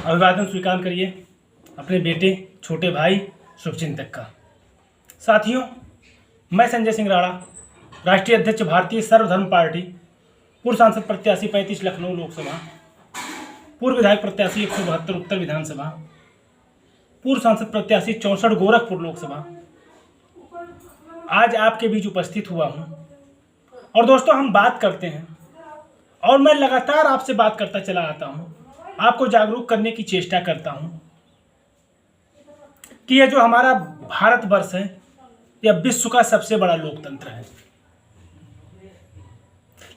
अभिवादन स्वीकार करिए अपने बेटे छोटे भाई शुभचिंतक का। साथियों, मैं संजय सिंह राणा, राष्ट्रीय अध्यक्ष भारतीय सर्वधर्म पार्टी, पूर्व सांसद प्रत्याशी 35 लखनऊ लोकसभा, पूर्व विधायक प्रत्याशी 172 उत्तर विधानसभा, पूर्व सांसद प्रत्याशी 64 गोरखपुर लोकसभा, आज आपके बीच उपस्थित हुआ हूं। और दोस्तों, हम बात करते हैं और मैं लगातार आपसे बात करता चला आता हूं, आपको जागरूक करने की चेष्टा करता हूं कि यह जो हमारा भारतवर्ष है यह विश्व का सबसे बड़ा लोकतंत्र है।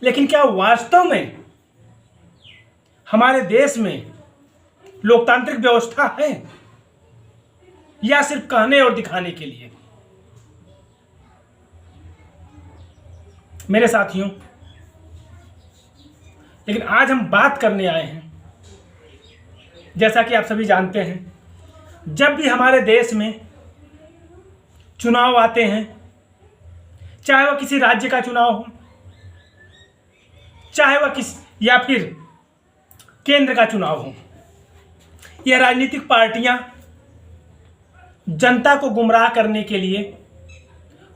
लेकिन क्या वास्तव में हमारे देश में लोकतांत्रिक व्यवस्था है या सिर्फ कहने और दिखाने के लिए? मेरे साथियों, लेकिन आज हम बात करने आए हैं, जैसा कि आप सभी जानते हैं, जब भी हमारे देश में चुनाव आते हैं, चाहे वह किसी राज्य का चुनाव हो, चाहे वह या फिर केंद्र का चुनाव हो, यह राजनीतिक पार्टियां जनता को गुमराह करने के लिए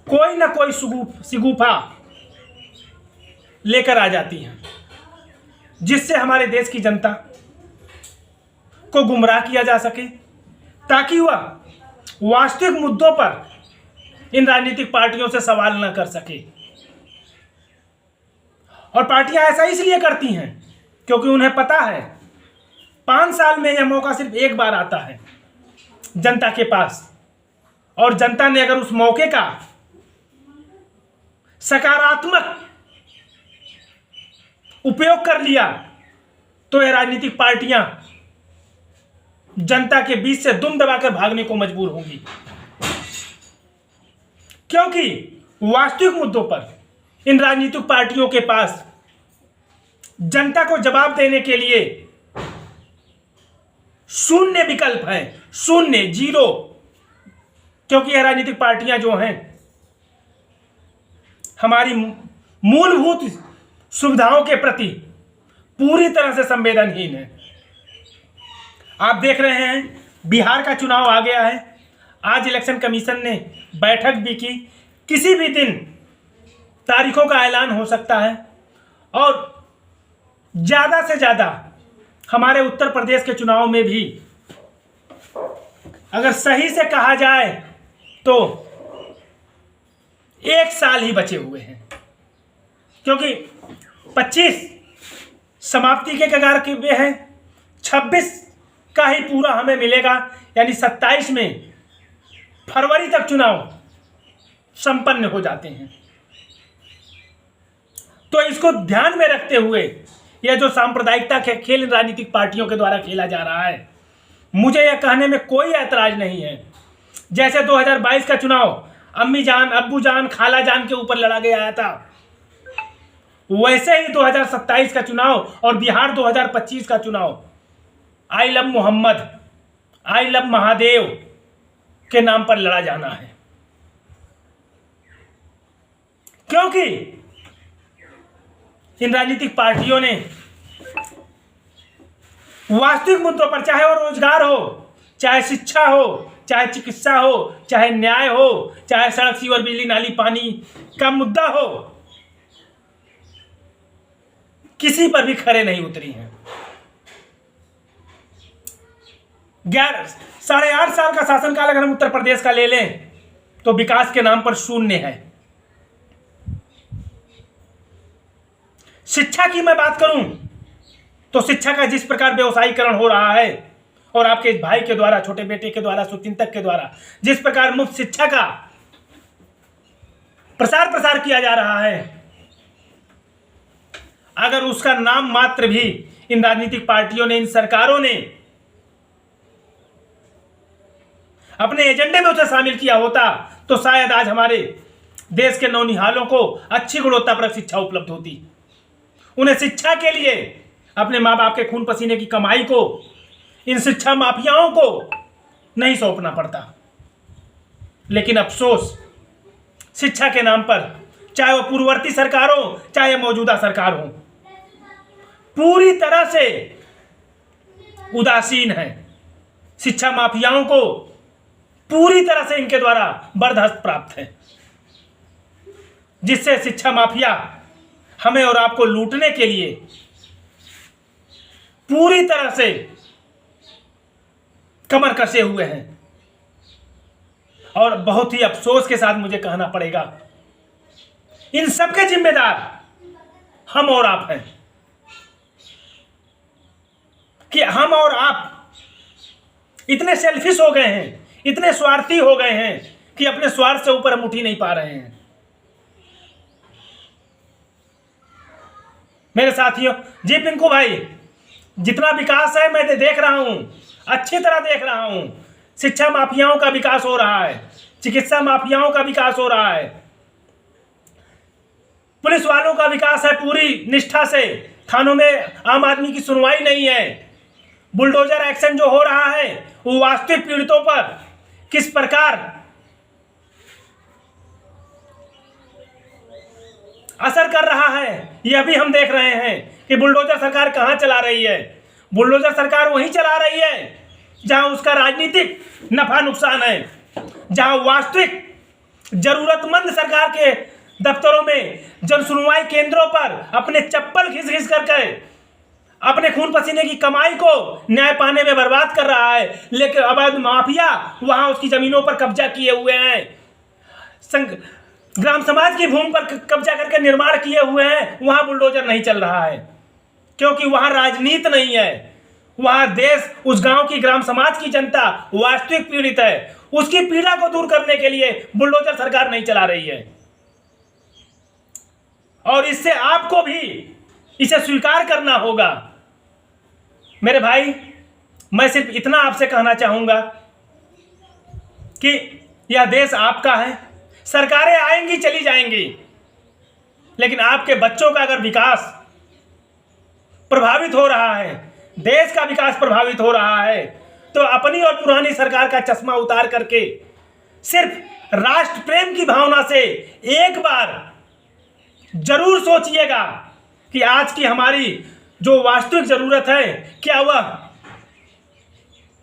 कोई ना कोई शिगुफा लेकर आ जाती हैं, जिससे हमारे देश की जनता को गुमराह किया जा सके, ताकि वह वास्तविक मुद्दों पर इन राजनीतिक पार्टियों से सवाल न कर सके। और पार्टियां ऐसा इसलिए करती हैं क्योंकि उन्हें पता है 5 साल में यह मौका सिर्फ एक बार आता है जनता के पास, और जनता ने अगर उस मौके का सकारात्मक उपयोग कर लिया तो यह राजनीतिक पार्टियां जनता के बीच से दुम दबाकर भागने को मजबूर होंगी, क्योंकि वास्तविक मुद्दों पर इन राजनीतिक पार्टियों के पास जनता को जवाब देने के लिए शून्य विकल्प है, शून्य, जीरो। क्योंकि यह राजनीतिक पार्टियां जो हैं हमारी मूलभूत सुविधाओं के प्रति पूरी तरह से संवेदनहीन है। आप देख रहे हैं, बिहार का चुनाव आ गया है। आज इलेक्शन कमीशन ने बैठक भी की, किसी भी दिन तारीखों का ऐलान हो सकता है। और ज़्यादा से ज़्यादा हमारे उत्तर प्रदेश के चुनाव में भी अगर सही से कहा जाए तो 1 साल ही बचे हुए हैं, क्योंकि 25 समाप्ति के कगार पे हैं, 26 का ही पूरा हमें मिलेगा, यानी 27 में फरवरी तक चुनाव संपन्न हो जाते हैं। तो इसको ध्यान में रखते हुए यह जो सांप्रदायिकता के खेल राजनीतिक पार्टियों के द्वारा खेला जा रहा है, मुझे यह कहने में कोई ऐतराज नहीं है। जैसे 2022 का चुनाव अम्मी जान, अब्बू जान, खाला जान के ऊपर लड़ा गया था, वैसे ही 2027 का चुनाव और बिहार 2025 का चुनाव I love Muhammad, I love Mahadev के नाम पर लड़ा जाना है। क्योंकि इन राजनीतिक पार्टियों ने वास्तविक मुद्दों पर, चाहे वो रोजगार हो, चाहे शिक्षा हो, चाहे चिकित्सा हो, चाहे न्याय हो, चाहे सड़क, सीवर, बिजली, नाली, पानी का मुद्दा हो, किसी पर भी खरे नहीं उतरी हैं। 8.5 साल का शासनकाल अगर हम उत्तर प्रदेश का ले लें तो विकास के नाम पर शून्य है। शिक्षा की मैं बात करूं तो शिक्षा का जिस प्रकार व्यवसायीकरण हो रहा है, और आपके भाई के द्वारा, छोटे बेटे के द्वारा, शुभचिंतक के द्वारा जिस प्रकार मुफ्त शिक्षा का प्रसार किया जा रहा है, अगर उसका नाम मात्र भी इन राजनीतिक पार्टियों ने, इन सरकारों ने अपने एजेंडे में उसे शामिल किया होता तो शायद आज हमारे देश के नौनिहालों को अच्छी गुणवत्तापरक शिक्षा उपलब्ध होती। उन्हें शिक्षा के लिए अपने माँ बाप के खून पसीने की कमाई को इन शिक्षा माफियाओं को नहीं सौंपना पड़ता। लेकिन अफसोस, शिक्षा के नाम पर, चाहे वो पूर्ववर्ती सरकार हो, चाहे मौजूदा सरकार हो, पूरी तरह से उदासीन हैं। शिक्षा माफियाओं को पूरी तरह से इनके द्वारा बर्दाश्त प्राप्त है, जिससे शिक्षा माफिया हमें और आपको लूटने के लिए पूरी तरह से कमर कसे हुए हैं। और बहुत ही अफसोस के साथ मुझे कहना पड़ेगा, इन सबके जिम्मेदार हम और आप हैं, कि हम और आप इतने सेल्फिश हो गए हैं, इतने स्वार्थी हो गए हैं कि अपने स्वार्थ से ऊपर हम उठ ही नहीं पा रहे हैं। मेरे साथियों, जी पिंकू भाई, जितना विकास है मैं देख रहा हूं, अच्छी तरह देख रहा हूं। शिक्षा माफियाओं का विकास हो रहा है, चिकित्सा माफियाओं का विकास हो रहा है, पुलिस वालों का विकास है पूरी निष्ठा से। थानों में आम आदमी की सुनवाई नहीं है। बुलडोजर एक्शन जो हो रहा है वो वास्तविक पीड़ितों पर किस प्रकार असर कर रहा है यह भी हम देख रहे हैं कि बुलडोजर सरकार कहां चला रही है। बुलडोजर सरकार वहीं चला रही है जहां उसका राजनीतिक नफा नुकसान है, जहां वास्तविक जरूरतमंद सरकार के दफ्तरों में, जन सुनवाई केंद्रों पर अपने चप्पल घिस घिस करके अपने खून पसीने की कमाई को न्याय पाने में बर्बाद कर रहा है, लेकिन अवैध माफिया वहां उसकी जमीनों पर कब्जा किए हुए हैं, ग्राम समाज की भूमि पर कब्जा करके निर्माण किए हुए हैं। वहां बुलडोजर नहीं चल रहा है क्योंकि वहां राजनीति नहीं है। वहां देश, उस गांव की ग्राम समाज की जनता वास्तविक पीड़ित है, उसकी पीड़ा को दूर करने के लिए बुलडोजर सरकार नहीं चला रही है। और इससे आपको भी इसे स्वीकार करना होगा। मेरे भाई, मैं सिर्फ इतना आपसे कहना चाहूंगा कि यह देश आपका है। सरकारें आएंगी चली जाएंगी, लेकिन आपके बच्चों का अगर विकास प्रभावित हो रहा है, देश का विकास प्रभावित हो रहा है, तो अपनी और पुरानी सरकार का चश्मा उतार करके सिर्फ राष्ट्र प्रेम की भावना से एक बार जरूर सोचिएगा कि आज की हमारी जो वास्तविक जरूरत है, क्या वह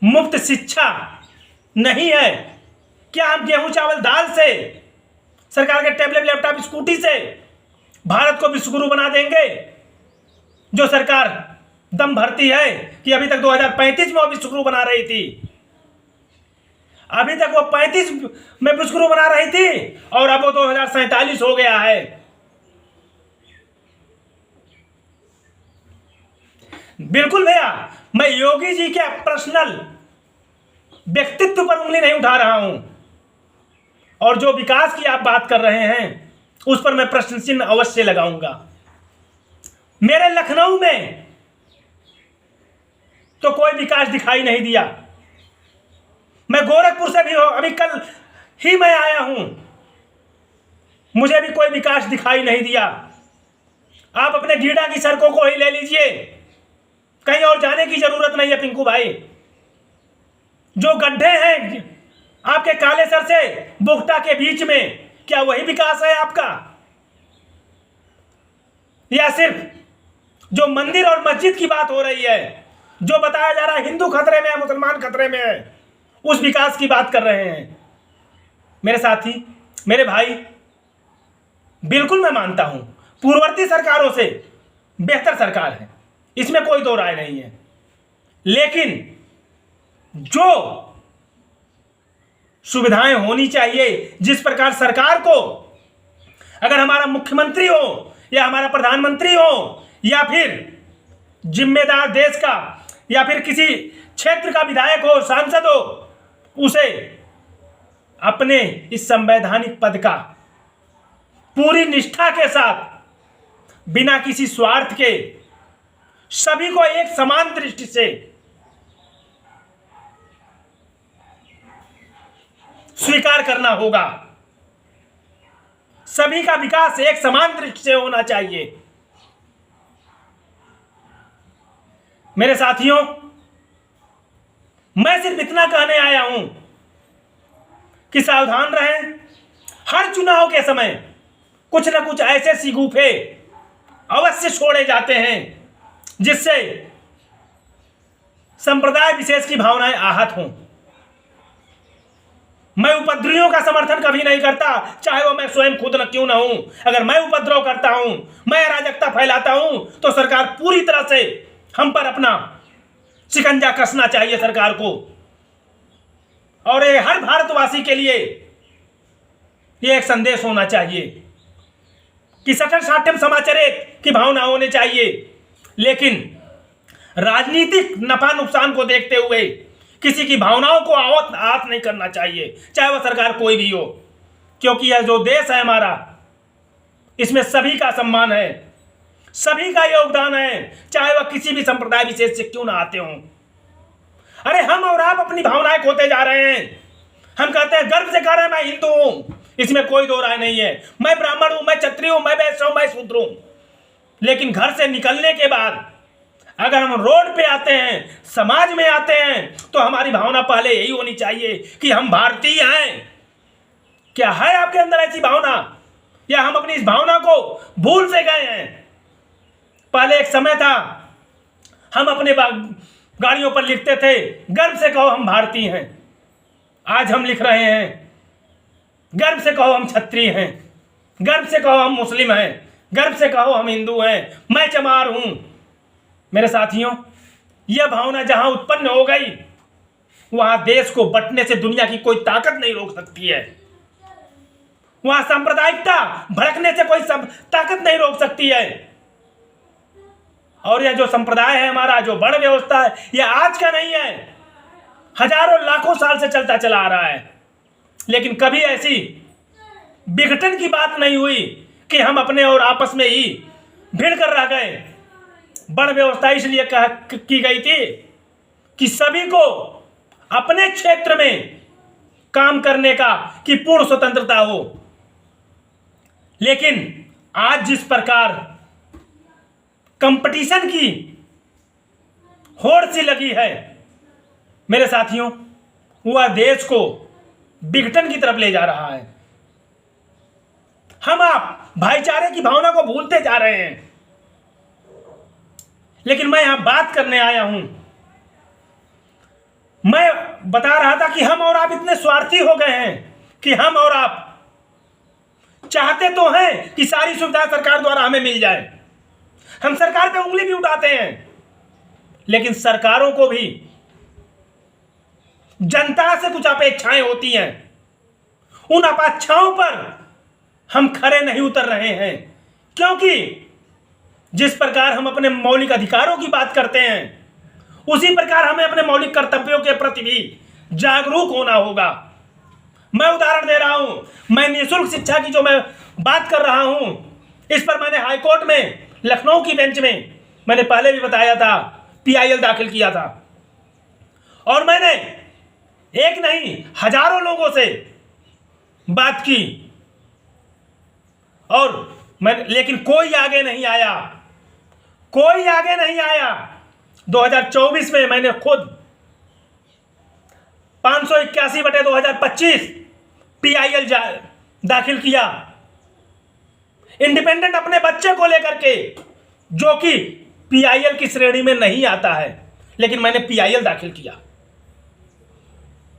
मुफ्त शिक्षा नहीं है? क्या हम गेहूं चावल दाल से, सरकार के टैबलेट लैपटॉप स्कूटी से भारत को विश्वगुरु बना देंगे? जो सरकार दम भरती है कि अभी तक 2035 में वो विश्वगुरु बना रही थी, अभी तक वो 35 में विश्वगुरु बना रही थी और अब वो 2047 हो गया है। बिल्कुल भैया, मैं योगी जी के पर्सनल व्यक्तित्व पर उंगली नहीं उठा रहा हूं, और जो विकास की आप बात कर रहे हैं उस पर मैं प्रश्न चिन्ह अवश्य लगाऊंगा। मेरे लखनऊ में तो कोई विकास दिखाई नहीं दिया। मैं गोरखपुर से भी अभी कल ही मैं आया हूं, मुझे भी कोई विकास दिखाई नहीं दिया। आप अपने गीडा की सड़कों को ही ले लीजिए, कहीं और जाने की जरूरत नहीं है पिंकू भाई। जो गड्ढे हैं आपके कालेसर से बुगटा के बीच में, क्या वही विकास है आपका? या सिर्फ जो मंदिर और मस्जिद की बात हो रही है, जो बताया जा रहा है हिंदू खतरे में है, मुसलमान खतरे में है, उस विकास की बात कर रहे हैं? मेरे साथी, मेरे भाई, बिल्कुल मैं मानता हूं पूर्ववर्ती सरकारों से बेहतर सरकार है, इसमें कोई दो राय नहीं है। लेकिन जो सुविधाएं होनी चाहिए, जिस प्रकार सरकार को, अगर हमारा मुख्यमंत्री हो या हमारा प्रधानमंत्री हो या फिर जिम्मेदार देश का या फिर किसी क्षेत्र का विधायक हो, सांसद हो, उसे अपने इस संवैधानिक पद का पूरी निष्ठा के साथ, बिना किसी स्वार्थ के, सभी को एक समान दृष्टि से स्वीकार करना होगा। सभी का विकास एक समान दृष्टि से होना चाहिए। मेरे साथियों, मैं सिर्फ इतना कहने आया हूं कि सावधान रहें। हर चुनाव के समय कुछ न कुछ ऐसे सिगूफे अवश्य छोड़े जाते हैं जिससे संप्रदाय विशेष की भावनाएं आहत हों। मैं उपद्रवियों का समर्थन कभी नहीं करता, चाहे वो मैं स्वयं खुद न क्यों ना हूं। अगर मैं उपद्रव करता हूं, मैं अराजकता फैलाता हूं, तो सरकार पूरी तरह से हम पर अपना शिकंजा कसना चाहिए सरकार को। और ये हर भारतवासी के लिए ये एक संदेश होना चाहिए कि सठन साठम समाचरित की भावना होनी चाहिए, लेकिन राजनीतिक नफा नुकसान को देखते हुए किसी की भावनाओं को आहत नहीं करना चाहिए, चाहे वह सरकार कोई भी हो। क्योंकि यह जो देश है हमारा, इसमें सभी का सम्मान है, सभी का योगदान है, चाहे वह किसी भी संप्रदाय विशेष से क्यों ना आते हों। अरे हम और आप अपनी भावनाएं खोते जा रहे हैं। हम कहते हैं, गर्व से कह रहे हैं मैं हिंदू हूं, इसमें कोई दो राय नहीं है, मैं ब्राह्मण हूं, मैं क्षत्रिय हूं, मैं वैश्य हूं, मैं शूद्र हूं। लेकिन घर से निकलने के बाद अगर हम रोड पे आते हैं, समाज में आते हैं, तो हमारी भावना पहले यही होनी चाहिए कि हम भारतीय हैं। क्या है आपके अंदर ऐसी भावना, या हम अपनी इस भावना को भूल से गए हैं? पहले एक समय था, हम अपने गाड़ियों पर लिखते थे, गर्व से कहो हम भारतीय हैं। आज हम लिख रहे हैं, गर्व से कहो हम क्षत्रिय हैं, गर्व से कहो हम मुस्लिम हैं, गर्व से कहो हम हिंदू हैं, मैं चमार हूं। मेरे साथियों, यह भावना जहां उत्पन्न हो गई, वहां देश को बंटने से दुनिया की कोई ताकत नहीं रोक सकती है। वहां सांप्रदायिकता भड़कने से कोई ताकत नहीं रोक सकती है। और यह जो संप्रदाय है हमारा, जो वर्ण व्यवस्था है, यह आज का नहीं है, हजारों लाखों साल से चलता चला आ रहा है। लेकिन कभी ऐसी विघटन की बात नहीं हुई कि हम अपने और आपस में ही भिड़ कर रह गए। वर्ण व्यवस्था इसलिए की गई थी कि सभी को अपने क्षेत्र में काम करने का की पूर्ण स्वतंत्रता हो। लेकिन आज जिस प्रकार कंपटीशन की होड़ सी लगी है, मेरे साथियों, वह देश को विघटन की तरफ ले जा रहा है। हम आप भाईचारे की भावना को भूलते जा रहे हैं। लेकिन मैं यहां बात करने आया हूं, मैं बता रहा था कि हम और आप इतने स्वार्थी हो गए हैं कि हम और आप चाहते तो हैं कि सारी सुविधा सरकार द्वारा हमें मिल जाए। हम सरकार पे उंगली भी उठाते हैं, लेकिन सरकारों को भी जनता से कुछ अपेक्षाएं होती हैं। उन अपेक्षाओं पर हम खरे नहीं उतर रहे हैं, क्योंकि जिस प्रकार हम अपने मौलिक अधिकारों की बात करते हैं, उसी प्रकार हमें अपने मौलिक कर्तव्यों के प्रति भी जागरूक होना होगा। मैं उदाहरण दे रहा हूं, मैं निःशुल्क शिक्षा की जो मैं बात कर रहा हूं, इस पर मैंने हाईकोर्ट में लखनऊ की बेंच में, मैंने पहले भी बताया था, PIL दाखिल किया था। और मैंने एक नहीं हजारों लोगों से बात की, और लेकिन कोई आगे नहीं आया, कोई आगे नहीं आया। 2024 में मैंने खुद 581/2025 PIL दाखिल किया, इंडिपेंडेंट अपने बच्चे को लेकर के, जो कि PIL की श्रेणी में नहीं आता है, लेकिन मैंने PIL दाखिल किया।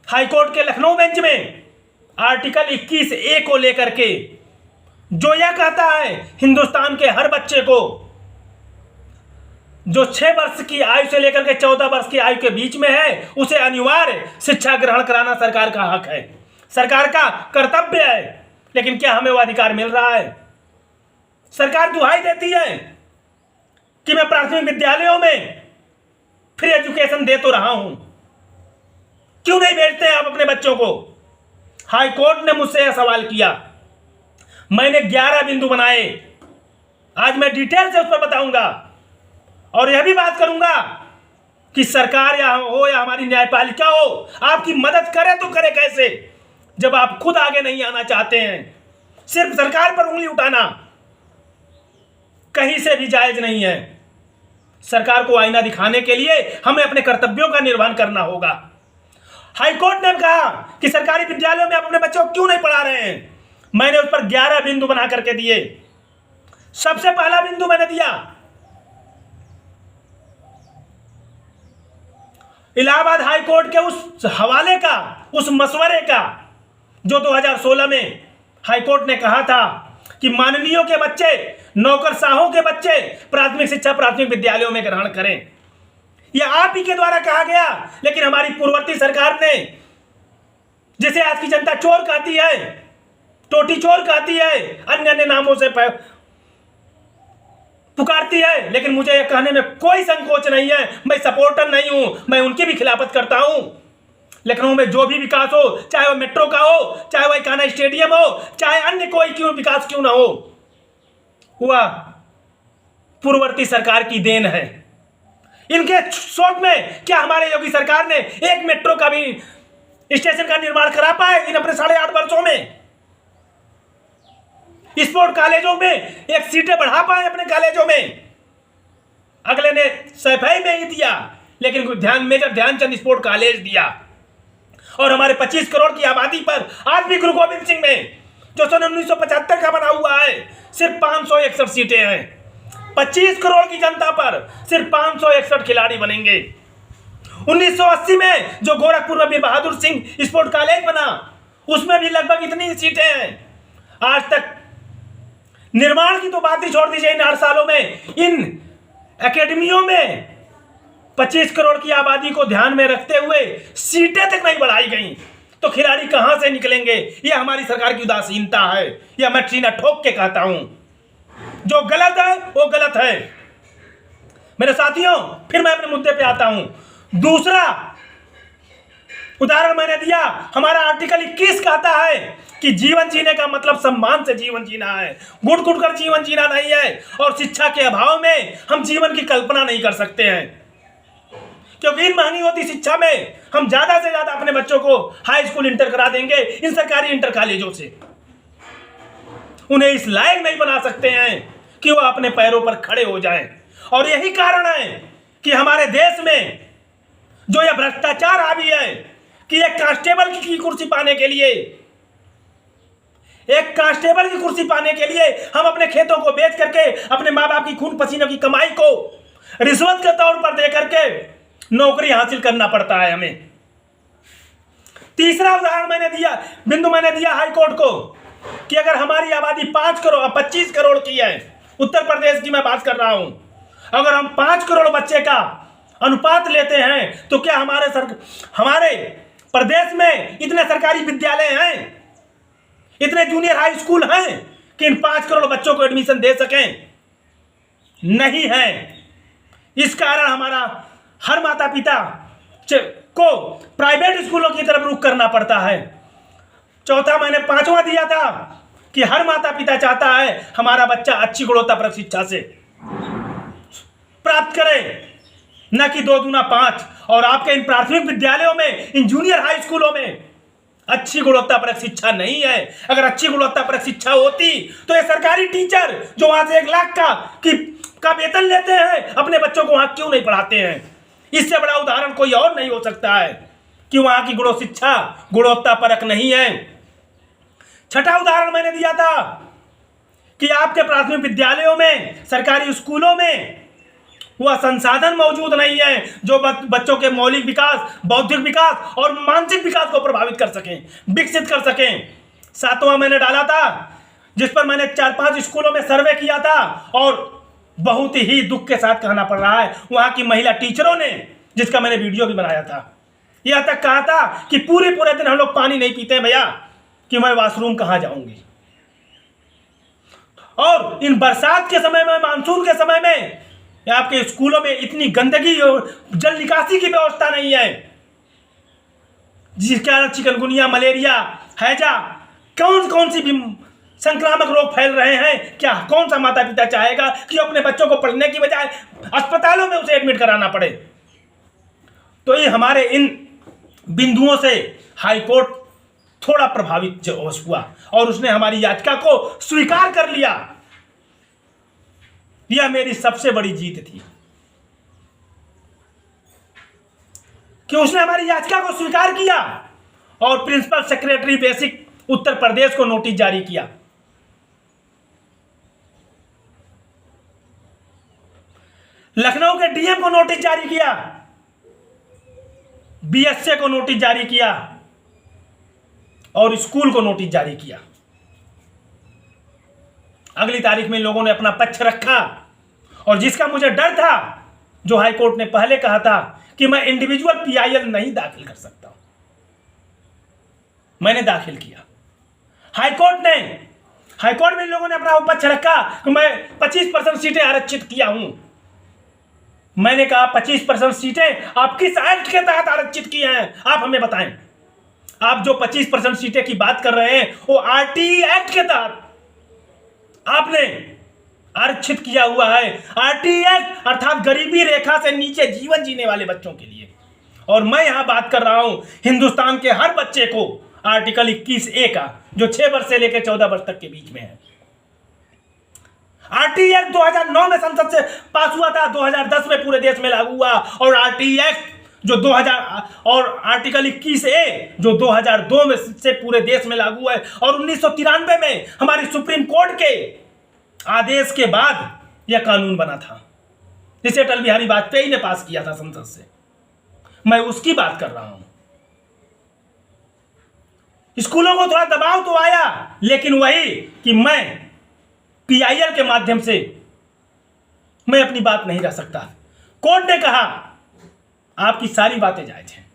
हाईकोर्ट के लखनऊ बेंच में आर्टिकल 21A को लेकर के, जो यह कहता है हिंदुस्तान के हर बच्चे को जो 6 वर्ष की आयु से लेकर के 14 वर्ष की आयु के बीच में है, उसे अनिवार्य शिक्षा ग्रहण कराना सरकार का हक है, सरकार का कर्तव्य है। लेकिन क्या हमें वह अधिकार मिल रहा है? सरकार दुहाई देती है कि मैं प्राथमिक विद्यालयों में फ्री एजुकेशन दे तो रहा हूं, क्यों नहीं भेजते हैं आप अपने बच्चों को? हाईकोर्ट ने मुझसे यह सवाल किया, मैंने 11 बिंदु बनाए, आज मैं डिटेल से उस पर बताऊंगा, और यह भी बात करूंगा कि सरकार या हो या हमारी न्यायपालिका हो, आपकी मदद करे तो करे कैसे, जब आप खुद आगे नहीं आना चाहते हैं। सिर्फ सरकार पर उंगली उठाना कहीं से भी जायज नहीं है। सरकार को आईना दिखाने के लिए हमें अपने कर्तव्यों का निर्वहन करना होगा। हाईकोर्ट ने कहा कि सरकारी विद्यालयों में आप अपने बच्चों को क्यों नहीं पढ़ा रहे हैं। मैंने उस पर 11 बिंदु बना करके दिए। सबसे पहला बिंदु मैंने दिया, इलाहाबाद हाई कोर्ट के उस हवाले का, उस मशवरे का जो 2016 में हाई कोर्ट ने कहा था कि माननीयों के बच्चे, नौकरशाहों के बच्चे प्राथमिक शिक्षा प्राथमिक विद्यालयों में ग्रहण करें, यह आप ही के द्वारा कहा गया। लेकिन हमारी पूर्ववर्ती सरकार ने, जिसे आज की जनता चोर कहती है, टोटी चोर कहती है, अन्य अन्य नामों से पुकारती है, लेकिन मुझे यह कहने में कोई संकोच नहीं है, मैं सपोर्टर नहीं हूं, मैं उनकी भी खिलाफत करता हूं। लखनऊ में जो भी विकास हो, चाहे वो मेट्रो का हो, चाहे वह कान्हा स्टेडियम हो, चाहे अन्य कोई क्यों विकास क्यों ना हो, वह पूर्ववर्ती सरकार की देन है। इनके सोच में क्या हमारे योगी सरकार ने एक मेट्रो का भी स्टेशन का निर्माण करा पाए इन अपने 8.5 वर्षों में? स्पोर्ट कॉलेजों में एक सीटें बढ़ा पाए अपने कॉलेजों में? अगले ने सफाई में ही दिया, लेकिन मेजर ध्यानचंद स्पोर्ट कॉलेज दिया। और हमारे 25 करोड़ की आबादी पर आज भी गुरु गोविंद सिंह में, जो सन 1975 का बना हुआ है, सिर्फ 561 सीटें हैं। 25 करोड़ की जनता पर सिर्फ 561 खिलाड़ी बनेंगे। 1980 में जो गोरखपुर में वीर बहादुर सिंह स्पोर्ट कॉलेज बना, उसमें भी लगभग इतनी सीटें हैं। आज तक निर्माण की तो बात ही छोड़ दीजिए, इन 8 सालों में इन एकेडमियों में 25 करोड़ की आबादी को ध्यान में रखते हुए सीटें तक नहीं बढ़ाई गई, तो खिलाड़ी कहां से निकलेंगे? यह हमारी सरकार की उदासीनता है। यह मैं सीना ठोक के कहता हूं, जो गलत है वो गलत है। मेरे साथियों, फिर मैं अपने मुद्दे पे आता हूं। दूसरा उदाहरण मैंने दिया, हमारा आर्टिकल 21 कहता है कि जीवन जीने का मतलब सम्मान से जीवन जीना है, घुट घुट कर जीवन जीना नहीं है। और शिक्षा के अभाव में हम जीवन की कल्पना नहीं कर सकते हैं, क्योंकि इन महंगी होती शिक्षा में हम ज्यादा से ज्यादा अपने बच्चों को हाई स्कूल इंटर करा देंगे इन सरकारी इंटर कॉलेजों से। उन्हें इस लायक नहीं बना सकते हैं कि वह अपने पैरों पर खड़े हो जाएं। और यही कारण है कि हमारे देश में जो यह भ्रष्टाचार हावी है कि एक कांस्टेबल की कुर्सी पाने के लिए, एक कांस्टेबल की कुर्सी पाने के लिए हम अपने खेतों को बेच करके, अपने माँ बाप की खून पसीने की कमाई को रिश्वत के तौर पर दे करके नौकरी हासिल करना पड़ता है हमें। तीसरा उदाहरण मैंने दिया, बिंदु मैंने दिया हाई कोर्ट को कि अगर हमारी आबादी 25 करोड़ की है, उत्तर प्रदेश की मैं बात कर रहा हूं, अगर हम 5 करोड़ बच्चे का अनुपात लेते हैं तो क्या हमारे प्रदेश में इतने सरकारी विद्यालय हैं, इतने जूनियर हाई स्कूल हैं कि इन 5 करोड़ बच्चों को एडमिशन दे सकें? नहीं है। इस कारण हमारा हर माता पिता को प्राइवेट स्कूलों की तरफ रुख करना पड़ता है। चौथा मैंने 5वां दिया था कि हर माता पिता चाहता है हमारा बच्चा अच्छी गुणवत्तापूर्ण शिक्षा से प्राप्त करे, न कि 2 दूना 5। और आपके इन प्राथमिक विद्यालयों में, इन जूनियर हाई स्कूलों में अच्छी गुणवत्तापरक शिक्षा नहीं है। अगर अच्छी गुणवत्तापरक शिक्षा होती तो ये सरकारी टीचर जो वहां से 1 लाख का वेतन लेते हैं, अपने बच्चों को वहां क्यों नहीं पढ़ाते हैं? इससे बड़ा उदाहरण कोई और नहीं हो सकता है कि वहां की शिक्षा गुणवत्तापरक नहीं है। छठा उदाहरण मैंने दिया था कि आपके प्राथमिक विद्यालयों में, सरकारी स्कूलों में वह संसाधन मौजूद नहीं है जो बच्चों के मौलिक विकास, बौद्धिक विकास और मानसिक विकास को प्रभावित कर सकें, विकसित कर सकें। 7वां मैंने डाला था, जिस पर मैंने 4-5 स्कूलों में सर्वे किया था और बहुत ही दुख के साथ कहना पड़ रहा है, वहां की महिला टीचरों ने, जिसका मैंने वीडियो भी बनाया था, यह तक कहा था कि पूरे दिन हम लोग पानी नहीं पीते भैया, कि मैं वॉशरूम कहां जाऊंगी। और इन बरसात के समय में, मानसून के समय में आपके स्कूलों में इतनी गंदगी और जल निकासी की व्यवस्था नहीं है, जिसके कारण चिकनगुनिया, मलेरिया, हैजा, कौन सी भी संक्रामक रोग फैल रहे हैं। क्या कौन सा माता पिता चाहेगा कि अपने बच्चों को पढ़ने की बजाय अस्पतालों में उसे एडमिट कराना पड़े? तो ये हमारे इन बिंदुओं से हाई कोर्ट थोड़ा प्रभावित हुआ और उसने हमारी याचिका को स्वीकार कर लिया। यह मेरी सबसे बड़ी जीत थी कि उसने हमारी याचिका को स्वीकार किया और principal secretary basic Uttar Pradesh को नोटिस जारी किया। लखनऊ के डीएम को नोटिस जारी किया बीएसए को नोटिस जारी किया और स्कूल को नोटिस जारी किया। अगली तारीख में लोगों ने अपना पक्ष रखा और जिसका मुझे डर था, जो हाईकोर्ट ने पहले कहा था कि मैं इंडिविजुअल पीआईएल नहीं दाखिल कर सकता, मैंने दाखिल किया। हाईकोर्ट में लोगों ने अपना पक्ष रखा कि मैं 25% सीटें आरक्षित किया हूं। मैंने कहा 25% सीटें आप किस एक्ट के तहत आरक्षित किए हैं, आप हमें बताएं। आप जो 25% सीटें की बात कर रहे हैं वो आरटीई एक्ट के तहत आपने आरक्षित किया हुआ है। आरटीई एक्ट अर्थात गरीबी रेखा से नीचे जीवन जीने वाले बच्चों के लिए। और मैं यहां बात कर रहा हूं हिंदुस्तान के हर बच्चे को आर्टिकल 21A का, जो 6 वर्ष से लेकर 14 वर्ष तक के बीच में है। आरटीई एक्ट 2009 में संसद से पास हुआ था, 2010 में पूरे देश में लागू हुआ। और आरटीई एक्ट जो 2000 और आर्टिकल 21A जो 2002 में से पूरे देश में लागू है। और 1993 में हमारी सुप्रीम कोर्ट के आदेश के बाद यह कानून बना था, जिसे अटल बिहारी वाजपेयी ने पास किया था संसद से। मैं उसकी बात कर रहा हूं। स्कूलों को थोड़ा दबाव तो आया, लेकिन वही कि मैं पीआईएल के माध्यम से मैं अपनी बात नहीं रख सकता। कोर्ट ने कहा आपकी सारी बातें जायज हैं,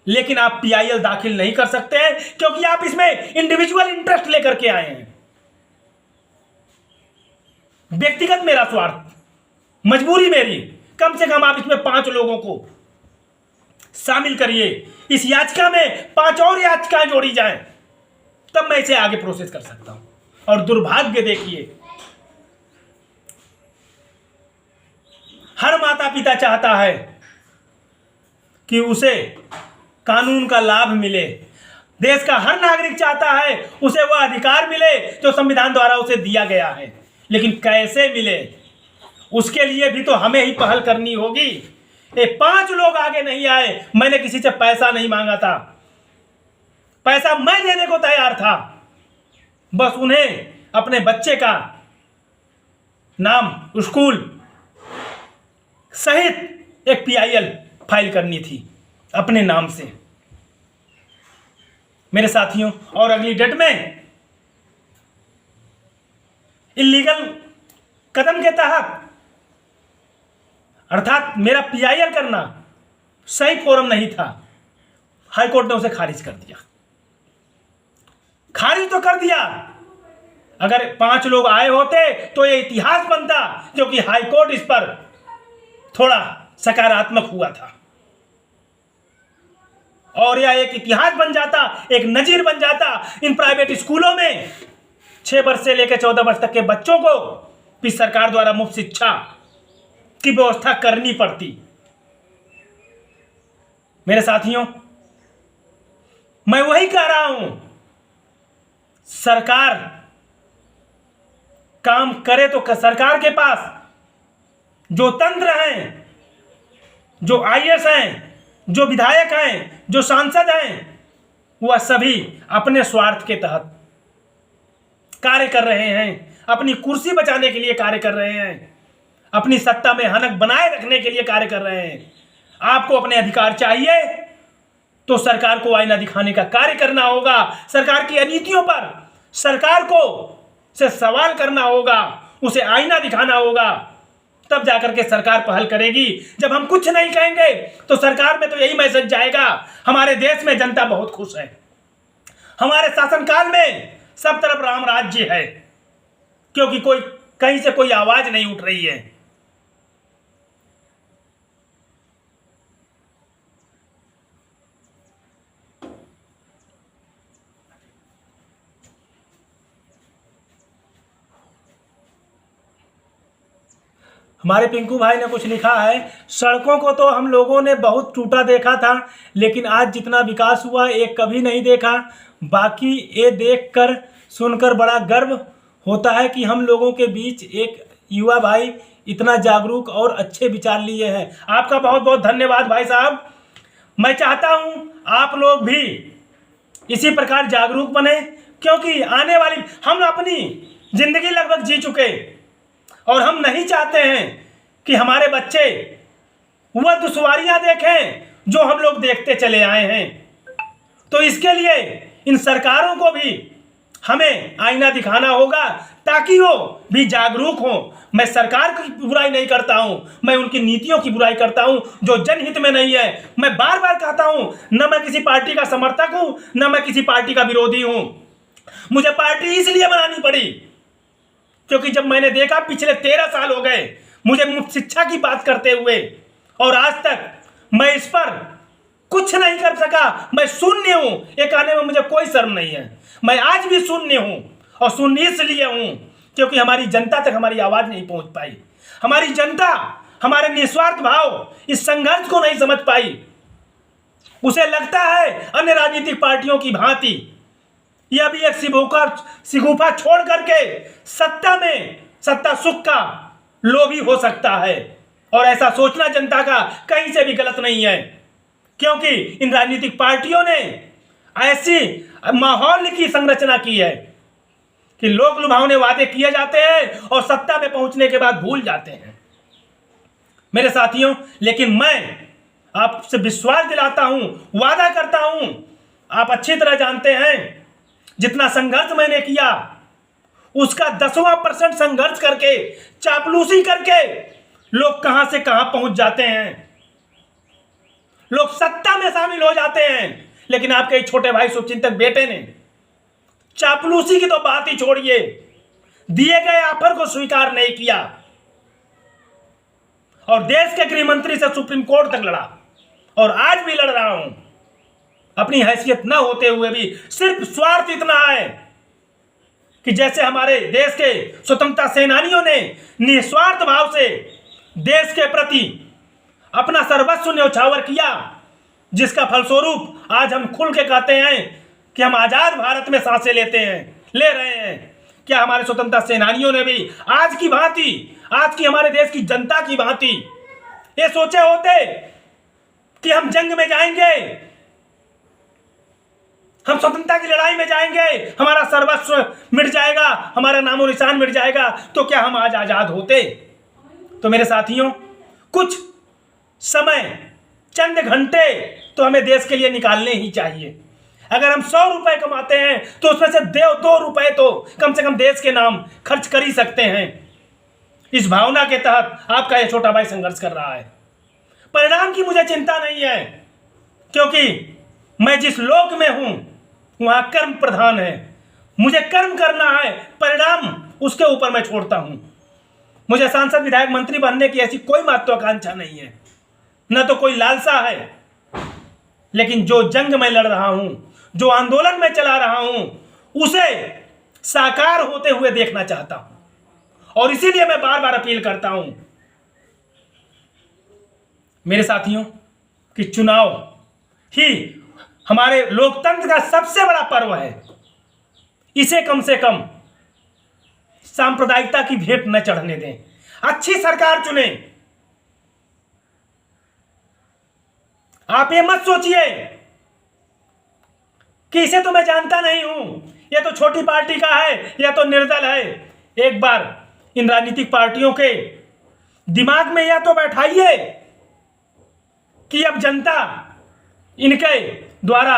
लेकिन आप पीआईएल दाखिल नहीं कर सकते हैं क्योंकि आप इसमें इंडिविजुअल इंटरेस्ट लेकर के आए हैं। व्यक्तिगत मेरा स्वार्थ, मजबूरी मेरी, कम से कम आप इसमें 5 लोगों को शामिल करिए। इस याचिका में 5 और याचिकाएं जोड़ी जाएं, तब मैं इसे आगे प्रोसेस कर सकता हूं। और दुर्भाग्य देखिए, हर माता पिता चाहता है कि उसे कानून का लाभ मिले। देश का हर नागरिक चाहता है उसे वह अधिकार मिले जो संविधान द्वारा उसे दिया गया है, लेकिन कैसे मिले उसके लिए भी तो हमें ही पहल करनी होगी। ये 5 लोग आगे नहीं आए, मैंने किसी से पैसा नहीं मांगा था, पैसा मैं देने को तैयार था। बस उन्हें अपने बच्चे का नाम, स्कूल सहित एक पीआईएल फाइल करनी थी अपने नाम से। मेरे साथियों, और अगली डेट में इलीगल कदम के तहत, अर्थात मेरा पीआईएल करना सही फोरम नहीं था, हाईकोर्ट ने उसे खारिज कर दिया। खारिज तो कर दिया, अगर 5 लोग आए होते तो यह इतिहास बनता, क्योंकि हाईकोर्ट इस पर थोड़ा सकारात्मक हुआ था और यह एक इतिहास बन जाता, एक नजीर बन जाता। इन प्राइवेट स्कूलों में 6 वर्ष से लेकर 14 वर्ष तक के बच्चों को भी सरकार द्वारा मुफ्त शिक्षा की व्यवस्था करनी पड़ती। मेरे साथियों, मैं वही कह रहा हूं, सरकार काम करे तो सरकार के पास जो तंत्र हैं, जो आईएएस हैं, जो विधायक हैं, जो सांसद हैं, वह सभी अपने स्वार्थ के तहत कार्य कर रहे हैं, अपनी कुर्सी बचाने के लिए कार्य कर रहे हैं, अपनी सत्ता में हनक बनाए रखने के लिए कार्य कर रहे हैं। आपको अपने अधिकार चाहिए तो सरकार को आईना दिखाने का कार्य करना होगा, सरकार की अनीतियों पर सरकार को से सवाल करना होगा, उसे आईना दिखाना होगा, तब जाकर के सरकार पहल करेगी। जब हम कुछ नहीं कहेंगे तो सरकार में तो यही मैसेज जाएगा, हमारे देश में जनता बहुत खुश है, हमारे शासनकाल में सब तरफ राम राज्य है, क्योंकि कोई कहीं से कोई आवाज नहीं उठ रही है। हमारे पिंकू भाई ने कुछ लिखा है, सड़कों को तो हम लोगों ने बहुत टूटा देखा था, लेकिन आज जितना विकास हुआ एक कभी नहीं देखा। बाकी ये देखकर सुनकर बड़ा गर्व होता है कि हम लोगों के बीच एक युवा भाई इतना जागरूक और अच्छे विचार लिए हैं। आपका बहुत बहुत धन्यवाद भाई साहब। मैं चाहता हूँ आप लोग भी इसी प्रकार जागरूक बने, क्योंकि आने वाली, हम अपनी जिंदगी लगभग जी चुके और हम नहीं चाहते हैं कि हमारे बच्चे वह दुश्वारियां देखें, जो हम लोग देखते चले आए हैं। तो इसके लिए इन सरकारों को भी हमें आईना दिखाना होगा ताकि वो भी जागरूक हों। मैं सरकार की बुराई नहीं करता हूं, मैं उनकी नीतियों की बुराई करता हूं जो जनहित में नहीं है। मैं बार बार कहता हूं, न मैं किसी पार्टी का समर्थक हूं, न मैं किसी पार्टी का विरोधी हूं। मुझे पार्टी इसलिए बनानी पड़ी क्योंकि जब मैंने देखा पिछले 13 साल हो गए मुझे मुफ्त शिक्षा की बात करते हुए, और आज तक मैं इस पर कुछ नहीं कर सका। मैं शून्य हूं, ये कहने में मुझे कोई शर्म नहीं है। मैं आज भी शून्य हूं, और शून्य इसलिए हूं क्योंकि हमारी जनता तक हमारी आवाज नहीं पहुंच पाई। हमारी जनता हमारे निस्वार्थ भाव, इस संघर्ष को नहीं समझ पाई। उसे लगता है अन्य राजनीतिक पार्टियों की भांति यह भी एक सिगुफा छोड़ करके सत्ता सुख का लोभी हो सकता है, और ऐसा सोचना जनता का कहीं से भी गलत नहीं है, क्योंकि इन राजनीतिक पार्टियों ने ऐसी माहौल की संरचना की है कि लोक लुभावने वादे किए जाते हैं और सत्ता में पहुंचने के बाद भूल जाते हैं मेरे साथियों। लेकिन मैं आपसे विश्वास दिलाता हूं, वादा करता हूं, आप अच्छी तरह जानते हैं जितना संघर्ष मैंने किया उसका 10वां% संघर्ष करके, चापलूसी करके लोग कहां से कहां पहुंच जाते हैं। लोग सत्ता में शामिल हो जाते हैं, लेकिन आपके छोटे भाई शुभचिंतक बेटे ने चापलूसी की तो बात ही छोड़िए, दिए गए ऑफर को स्वीकार नहीं किया और देश के गृह मंत्री से सुप्रीम कोर्ट तक लड़ा, और आज भी लड़ रहा हूं। अपनी हैसियत न होते हुए भी सिर्फ स्वार्थ इतना है कि जैसे हमारे देश के स्वतंत्रता सेनानियों ने निस्वार्थ भाव से देश के प्रति अपना सर्वस्व न्यौछावर किया, जिसका फलस्वरूप आज हम खुल के कहते हैं कि हम आजाद भारत में सांसें ले रहे हैं। क्या हमारे स्वतंत्रता सेनानियों ने भी आज की भांति, आज की हमारे देश की जनता की भांति ये सोचे होते कि हम जंग में जाएंगे, हम स्वतंत्रता की लड़ाई में जाएंगे, हमारा सर्वस्व मिट जाएगा, हमारा नामो निशान मिट जाएगा, तो क्या हम आज आजाद होते? तो मेरे साथियों, कुछ समय, चंद घंटे तो हमें देश के लिए निकालने ही चाहिए। अगर हम 100 रुपए कमाते हैं तो उसमें से 2 रुपए तो कम से कम देश के नाम खर्च कर ही सकते हैं। इस भावना के तहत आपका यह छोटा भाई संघर्ष कर रहा है। परिणाम की मुझे चिंता नहीं है, क्योंकि मैं जिस लोक में हूं वहां कर्म प्रधान है। मुझे कर्म करना है, परिणाम उसके ऊपर मैं छोड़ता हूं। मुझे सांसद, विधायक, मंत्री बनने की ऐसी कोई महत्वाकांक्षा नहीं है, न तो कोई लालसा है। लेकिन जो जंग में लड़ रहा हूं, जो आंदोलन में चला रहा हूं, उसे साकार होते हुए देखना चाहता हूं, और इसीलिए मैं बार बार अपील करता हूं मेरे साथियों कि चुनाव ही हमारे लोकतंत्र का सबसे बड़ा पर्व है। इसे कम से कम सांप्रदायिकता की भेंट न चढ़ने दें। अच्छी सरकार चुने। आप ये मत सोचिए कि इसे तो मैं जानता नहीं हूं, ये तो छोटी पार्टी का है, यह तो निर्दल है। एक बार इन राजनीतिक पार्टियों के दिमाग में यह तो बैठाइए कि अब जनता इनके द्वारा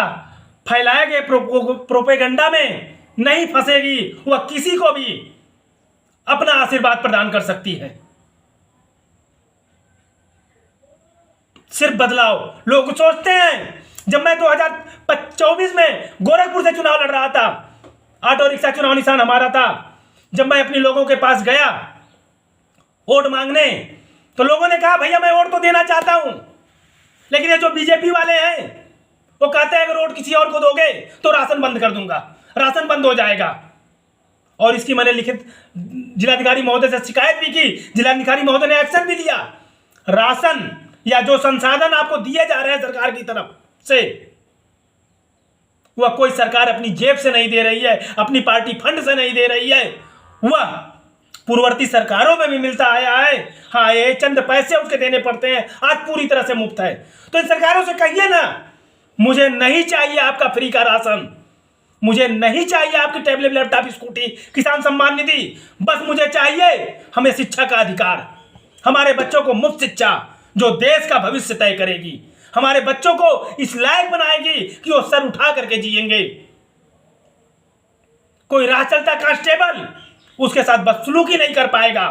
फैलाए गए प्रोपेगेंडा में नहीं फंसेगी, वह किसी को भी अपना आशीर्वाद प्रदान कर सकती है। सिर्फ बदलाव। लोग सोचते हैं, जब मैं 2024 में गोरखपुर से चुनाव लड़ रहा था, ऑटो रिक्शा चुनाव निशान हमारा था, जब मैं अपने लोगों के पास गया वोट मांगने, तो लोगों ने कहा भैया मैं वोट तो देना चाहता हूं, लेकिन ये जो बीजेपी वाले हैं वो कहते हैं अगर वोट किसी और को दोगे तो राशन बंद कर दूंगा, राशन बंद हो जाएगा। और इसकी मैंने लिखित जिलाधिकारी महोदय से शिकायत भी की, जिलाधिकारी महोदय ने एक्शन भी लिया। राशन या जो संसाधन आपको दिए जा रहे हैं सरकार की तरफ से, वह कोई सरकार अपनी जेब से नहीं दे रही है, अपनी पार्टी फंड से नहीं दे रही है, वह पूर्ववर्ती सरकारों में भी मिलता आया है। हाँ, ये चंद पैसे उसके देने पड़ते हैं, आज पूरी तरह से मुफ्त है। तो इन सरकारों से कहिए ना, मुझे नहीं चाहिए आपका फ्री का राशन, मुझे नहीं चाहिए आपकी टैबलेट, लैपटॉप, स्कूटी, किसान सम्मान निधि, बस मुझे चाहिए हमें शिक्षा का अधिकार, हमारे बच्चों को मुफ्त शिक्षा जो देश का भविष्य तय करेगी। हमारे बच्चों को इस लायक बनाएगी कि वो सर उठा करके जिएंगे। कोई राह चलता कांस्टेबल उसके साथ बदसलूकी नहीं कर पाएगा।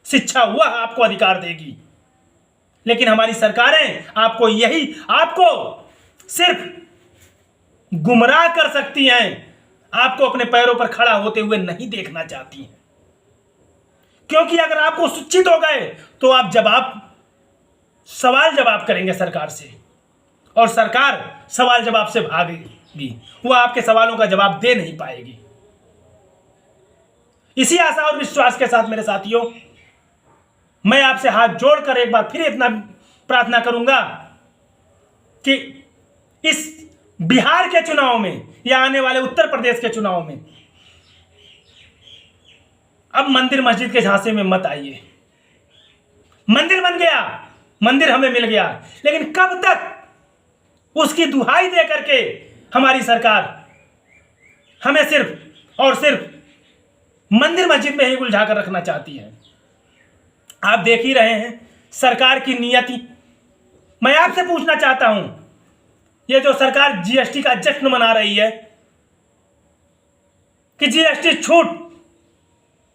शिक्षा वह आपको अधिकार देगी। लेकिन हमारी सरकारें आपको सिर्फ गुमराह कर सकती हैं, आपको अपने पैरों पर खड़ा होते हुए नहीं देखना चाहती हैं। क्योंकि अगर आपको शिक्षित हो गए तो आप सवाल जवाब करेंगे सरकार से, और सरकार सवाल जवाब से भागेगी, वह आपके सवालों का जवाब दे नहीं पाएगी। इसी आशा और विश्वास के साथ मेरे साथियों, मैं आपसे हाथ जोड़कर एक बार फिर इतना प्रार्थना करूंगा कि इस बिहार के चुनाव में या आने वाले उत्तर प्रदेश के चुनाव में अब मंदिर मस्जिद के झांसे में मत आइए। मंदिर बन गया, मंदिर हमें मिल गया, लेकिन कब तक उसकी दुहाई दे करके हमारी सरकार हमें सिर्फ और सिर्फ मंदिर मस्जिद में ही उलझा कर रखना चाहती है। आप देख ही रहे हैं सरकार की नियति। मैं आपसे पूछना चाहता हूं, ये जो सरकार जीएसटी का जश्न मना रही है कि जीएसटी छूट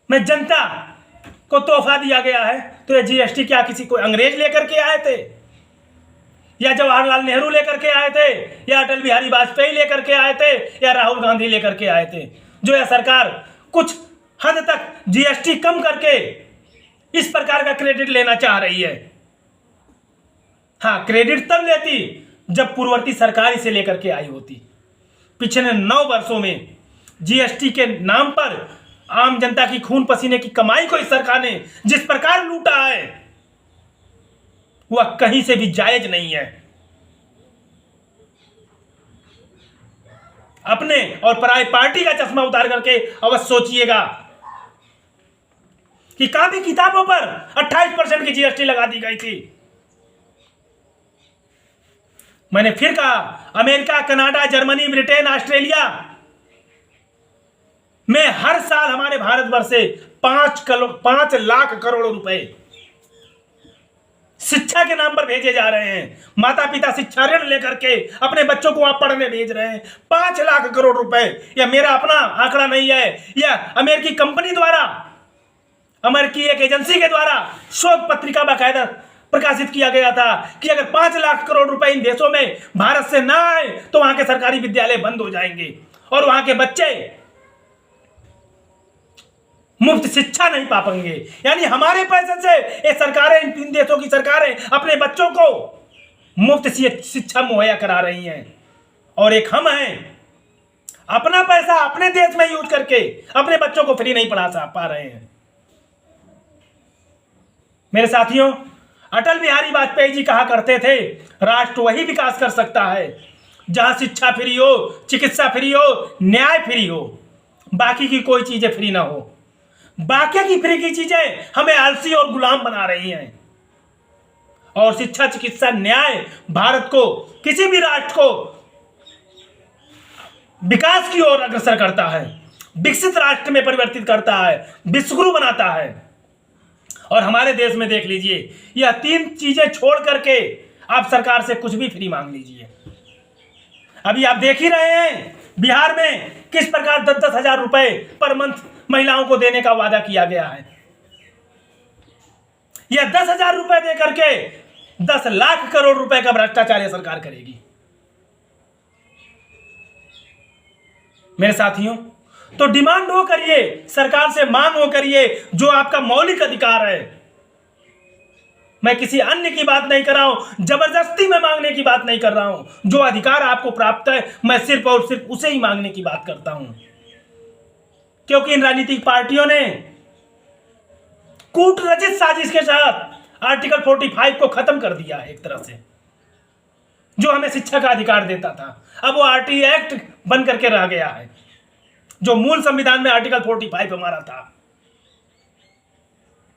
में जनता को तोहफा दिया गया है, तो ये जीएसटी क्या किसी कोई अंग्रेज लेकर के आए थे, या जवाहरलाल नेहरू लेकर के आए थे, या अटल बिहारी वाजपेयी लेकर के आए थे, या राहुल गांधी लेकर के आए थे? जो यह सरकार कुछ हद तक जीएसटी कम करके इस प्रकार का क्रेडिट लेना चाह रही है। हाँ, क्रेडिट तब लेती जब पूर्ववर्ती सरकार इसे लेकर के आई होती। पिछले 9 वर्षों में जीएसटी के नाम पर आम जनता की खून पसीने की कमाई को इस सरकार ने जिस प्रकार लूटा है, वह कहीं से भी जायज नहीं है। अपने और पराई पार्टी का चश्मा उतार करके अवश्य सोचिएगा कि काफी किताबों पर 28% की जीएसटी लगा दी गई थी। मैंने फिर कहा, America, Canada, Germany, Britain, Australia में हर साल हमारे भारतवर्ष से 5 लाख करोड़ रुपए शिक्षा के नाम पर भेजे जा रहे हैं। माता पिता शिक्षा ऋण लेकर के अपने बच्चों को वहां पढ़ने भेज रहे हैं। 5 लाख करोड़ रुपए, यह मेरा अपना आंकड़ा नहीं है, यह अमेरिकी कंपनी द्वारा, अमेरिकी एक एजेंसी के द्वारा शोध पत्रिका बाकायदा प्रकाशित किया गया था कि अगर 5 लाख करोड़ रुपए इन देशों में भारत से ना आए तो वहां के सरकारी विद्यालय बंद हो जाएंगे और वहां के बच्चे मुफ्त शिक्षा नहीं पा पाएंगे। यानी हमारे पैसे से ये सरकारें, इन देशों की सरकारें अपने बच्चों को मुफ्त शिक्षा मुहैया करा रही हैं, और एक हम हैं अपना पैसा अपने देश में यूज करके अपने बच्चों को फ्री नहीं पढ़ा पा रहे हैं। मेरे साथियों, अटल बिहारी वाजपेयी जी कहा करते थे, राष्ट्र वही विकास कर सकता है जहां शिक्षा फ्री हो, चिकित्सा फ्री हो, न्याय फ्री हो, बाकी की कोई चीजें फ्री ना हो। बाकी की फ्री की चीजें हमें आलसी और गुलाम बना रही हैं, और शिक्षा, चिकित्सा, न्याय भारत को, किसी भी राष्ट्र को विकास की ओर अग्रसर करता है, विकसित राष्ट्र में परिवर्तित करता है, विश्वगुरु बनाता है। और हमारे देश में देख लीजिए, यह 3 चीजें छोड़ करके आप सरकार से कुछ भी फ्री मांग लीजिए। अभी आप देख ही रहे हैं बिहार में किस प्रकार 10-10 हजार रुपए पर मंथ महिलाओं को देने का वादा किया गया है। यह 10 हजार रुपए दे करके 10 लाख करोड़ रुपए का भ्रष्टाचार यह सरकार करेगी। मेरे साथियों, तो डिमांड वो करिए, सरकार से मांग वो करिए जो आपका मौलिक अधिकार है। मैं किसी अन्य की बात नहीं कर रहा हूं, जबरदस्ती में मांगने की बात नहीं कर रहा हूं। जो अधिकार आपको प्राप्त है, मैं सिर्फ और सिर्फ उसे ही मांगने की बात करता हूं। क्योंकि इन राजनीतिक पार्टियों ने कूटरचित साजिश के साथ आर्टिकल 45 को खत्म कर दिया है एक तरह से, जो हमें शिक्षा का अधिकार देता था। अब वो आरटी एक्ट बन करके रह गया है, जो मूल संविधान में आर्टिकल 45 हमारा था।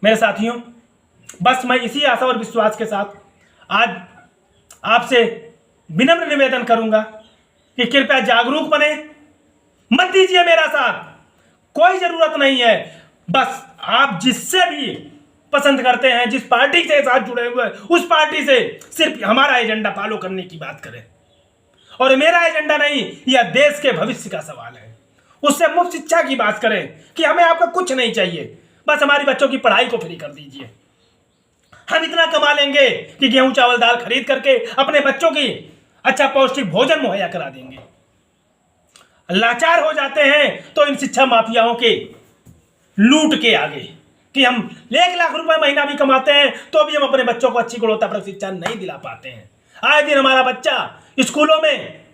मेरे साथियों, बस मैं इसी आशा और विश्वास के साथ आज आपसे विनम्र निवेदन करूंगा कि कृपया जागरूक बने, मत दीजिए मेरा साथ, कोई जरूरत नहीं है। बस आप जिससे भी पसंद करते हैं, जिस पार्टी के साथ जुड़े हुए हैं, उस पार्टी से सिर्फ हमारा एजेंडा फॉलो करने की बात करें। और मेरा एजेंडा नहीं, यह देश के भविष्य का सवाल है। उससे मुफ्त शिक्षा की बात करें कि हमें आपका कुछ नहीं चाहिए, बस हमारी बच्चों की पढ़ाई को फ्री कर दीजिए। हम इतना कमा लेंगे कि गेहूं चावल दाल खरीद करके अपने बच्चों की अच्छा पौष्टिक भोजन मुहैया करा देंगे। लाचार हो जाते हैं तो इन शिक्षा माफियाओं के लूट के आगे कि हम 1 लाख रुपए महीना भी कमाते हैं तो भी हम अपने बच्चों को अच्छी गुणवत्तापूर्ण शिक्षा नहीं दिला पाते हैं। आए दिन हमारा बच्चा स्कूलों में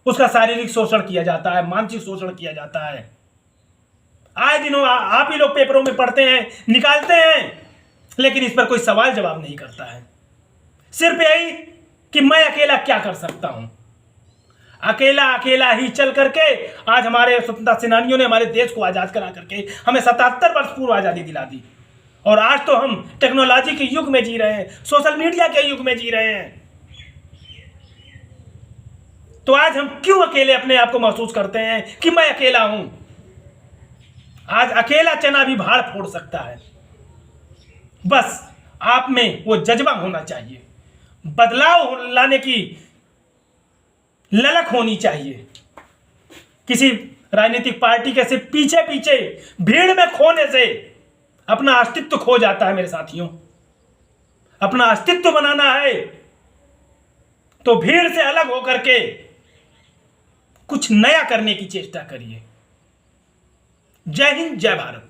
उसका शारीरिक शोषण किया जाता है, मानसिक शोषण किया जाता है। आए दिन आप ही लोग पेपरों में पढ़ते हैं, निकालते हैं, लेकिन इस पर कोई सवाल जवाब नहीं करता है। सिर्फ यही कि मैं अकेला क्या कर सकता हूं। अकेला ही चल करके आज हमारे स्वतंत्रता सेनानियों ने हमारे देश को आजाद करा करके हमें 77 वर्ष पूर्व आजादी दिला दी। और आज तो हम टेक्नोलॉजी के युग में जी रहे हैं, सोशल मीडिया के युग में जी रहे हैं। तो आज हम क्यों अकेले अपने आप को महसूस करते हैं कि मैं अकेला हूं। आज अकेला चना भी भाड़ फोड़ सकता है। बस आप में वो जज्बा होना चाहिए, बदलाव लाने की ललक होनी चाहिए। किसी राजनीतिक पार्टी के सिर्फ पीछे पीछे भीड़ में खोने से अपना अस्तित्व खो जाता है। मेरे साथियों, अपना अस्तित्व बनाना है तो भीड़ से अलग होकर के कुछ नया करने की चेष्टा करिए। जय हिंद, जय भारत।